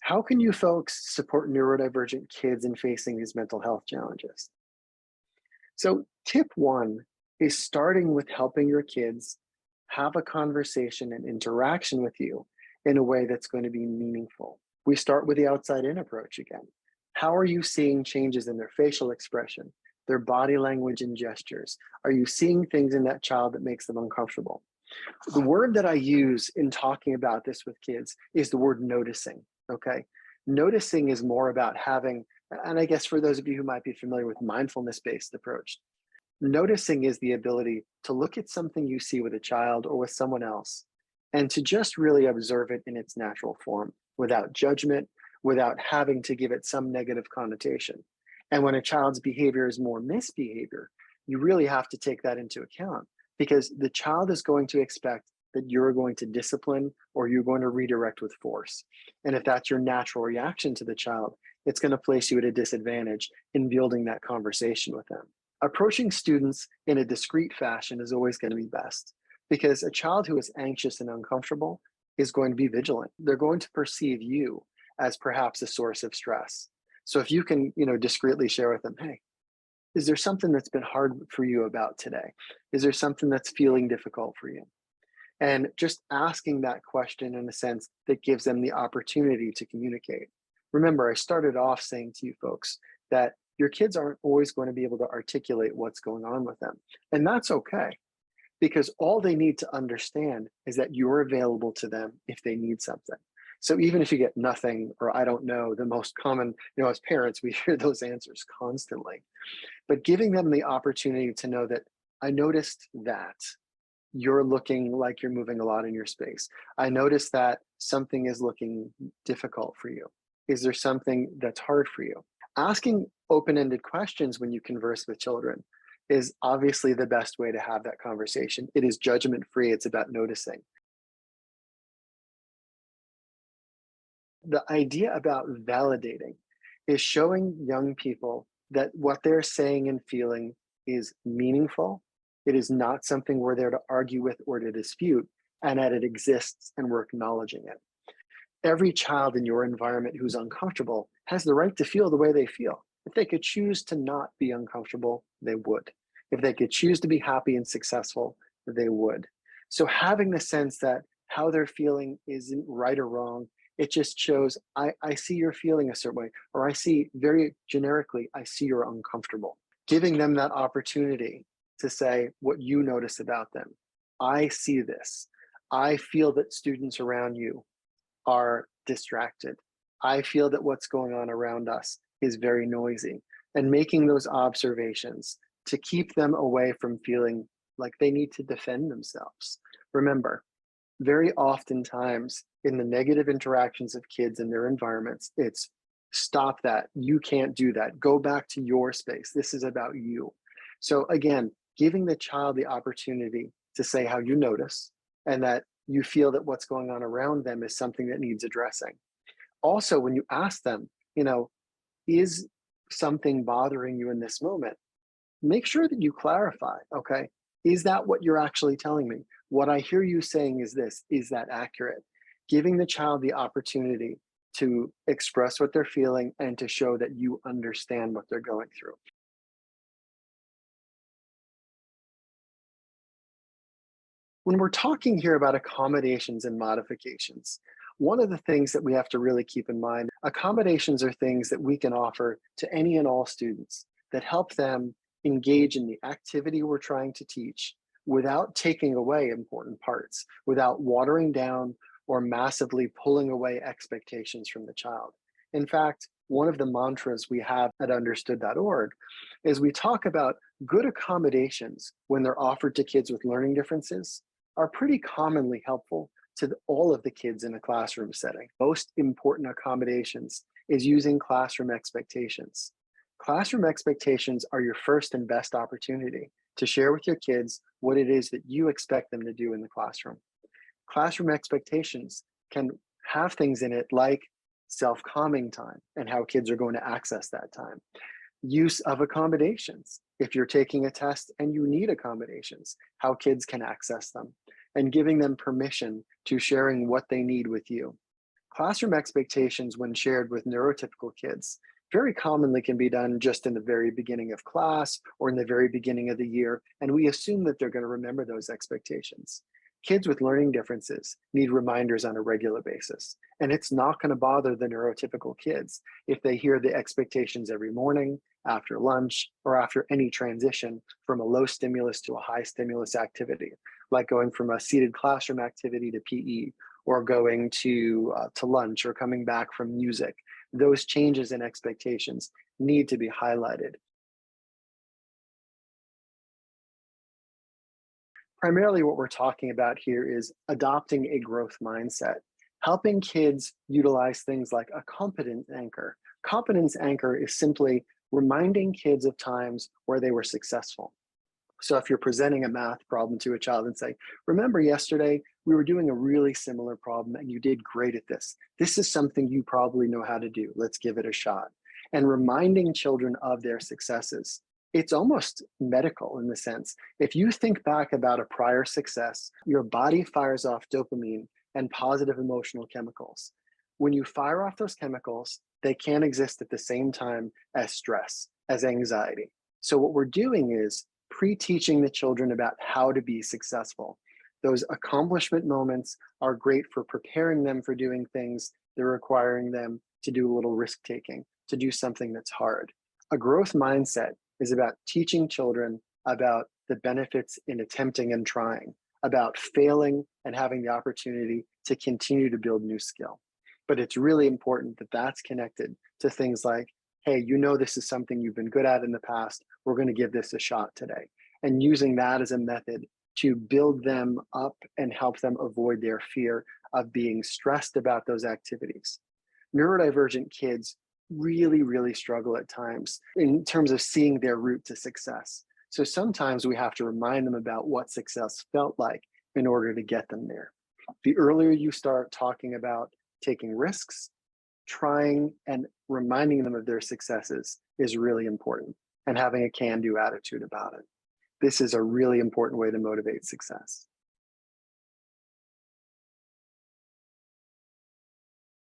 How can you folks support neurodivergent kids in facing these mental health challenges? So, tip one is starting with helping your kids have a conversation and interaction with you in a way that's going to be meaningful. We start with the outside in approach again. How are you seeing changes in their facial expression, their body language and gestures? Are you seeing things in that child that makes them uncomfortable? The word that I use in talking about this with kids is the word noticing. Okay. Noticing is more about having, and I guess for those of you who might be familiar with mindfulness based approach, noticing is the ability to look at something you see with a child or with someone else and to just really observe it in its natural form without judgment, without having to give it some negative connotation. And when a child's behavior is more misbehavior, you really have to take that into account because the child is going to expect that you're going to discipline or you're going to redirect with force. And if that's your natural reaction to the child, it's going to place you at a disadvantage in building that conversation with them. Approaching students in a discreet fashion is always going to be best because a child who is anxious and uncomfortable is going to be vigilant. They're going to perceive you as perhaps a source of stress. So if you can, discreetly share with them, hey, is there something that's been hard for you about today? Is there something that's feeling difficult for you? And just asking that question in a sense that gives them the opportunity to communicate. Remember, I started off saying to you folks that your kids aren't always going to be able to articulate what's going on with them. And that's okay, because all they need to understand is that you're available to them if they need something. So even if you get nothing or I don't know, the most common, as parents, we hear those answers constantly. But giving them the opportunity to know that I noticed that you're looking like you're moving a lot in your space. I noticed that something is looking difficult for you. Is there something that's hard for you? Asking open-ended questions when you converse with children is obviously the best way to have that conversation. It is judgment-free. It's about noticing. The idea about validating is showing young people that what they're saying and feeling is meaningful. It is not something we're there to argue with or to dispute, and that it exists and we're acknowledging it. Every child in your environment who's uncomfortable has the right to feel the way they feel. If they could choose to not be uncomfortable, they would. If they could choose to be happy and successful, they would. So having the sense that how they're feeling isn't right or wrong, it just shows, I see you're feeling a certain way, or I see very generically, I see you're uncomfortable. Giving them that opportunity to say what you notice about them. I see this. I feel that students around you are distracted. I feel that what's going on around us is very noisy. And making those observations to keep them away from feeling like they need to defend themselves. Remember, very oftentimes in the negative interactions of kids in their environments, it's stop that. You can't do that. Go back to your space. This is about you. So again, giving the child the opportunity to say how you notice and that you feel that what's going on around them is something that needs addressing. Also, when you ask them, is something bothering you in this moment? Make sure that you clarify, okay? Is that what you're actually telling me? What I hear you saying is this, is that accurate? Giving the child the opportunity to express what they're feeling and to show that you understand what they're going through. When we're talking here about accommodations and modifications, one of the things that we have to really keep in mind, accommodations are things that we can offer to any and all students that help them engage in the activity we're trying to teach without taking away important parts, without watering down or massively pulling away expectations from the child. In fact, one of the mantras we have at understood.org is we talk about good accommodations when they're offered to kids with learning differences are pretty commonly helpful to all of the kids in a classroom setting. Most important accommodations is using classroom expectations. Classroom expectations are your first and best opportunity to share with your kids what it is that you expect them to do in the classroom. Classroom expectations can have things in it like self-calming time and how kids are going to access that time. Use of accommodations. If you're taking a test and you need accommodations, how kids can access them, and giving them permission to sharing what they need with you. Classroom expectations, when shared with neurotypical kids, very commonly can be done just in the very beginning of class or in the very beginning of the year, and we assume that they're going to remember those expectations. Kids with learning differences need reminders on a regular basis, and it's not going to bother the neurotypical kids if they hear the expectations every morning, after lunch, or after any transition from a low stimulus to a high stimulus activity, like going from a seated classroom activity to PE, or going to lunch, or coming back from music. Those changes in expectations need to be highlighted. Primarily, what we're talking about here is adopting a growth mindset, helping kids utilize things like a competence anchor. Competence anchor is simply reminding kids of times where they were successful. So if you're presenting a math problem to a child and say, remember yesterday, we were doing a really similar problem and you did great at this. This is something you probably know how to do. Let's give it a shot. And reminding children of their successes. It's almost medical in the sense, if you think back about a prior success, your body fires off dopamine and positive emotional chemicals. When you fire off those chemicals, they can't exist at the same time as stress, as anxiety. So what we're doing is pre-teaching the children about how to be successful. Those accomplishment moments are great for preparing them for doing things that are requiring them to do a little risk taking, to do something that's hard. A growth mindset is about teaching children about the benefits in attempting and trying, about failing and having the opportunity to continue to build new skill. But it's really important that that's connected to things like, hey, you know this is something you've been good at in the past, we're going to give this a shot today. And using that as a method to build them up and help them avoid their fear of being stressed about those activities. Neurodivergent kids really, really struggle at times in terms of seeing their route to success. So sometimes we have to remind them about what success felt like in order to get them there. The earlier you start talking about taking risks, trying and reminding them of their successes is really important, and having a can-do attitude about it. This is a really important way to motivate success.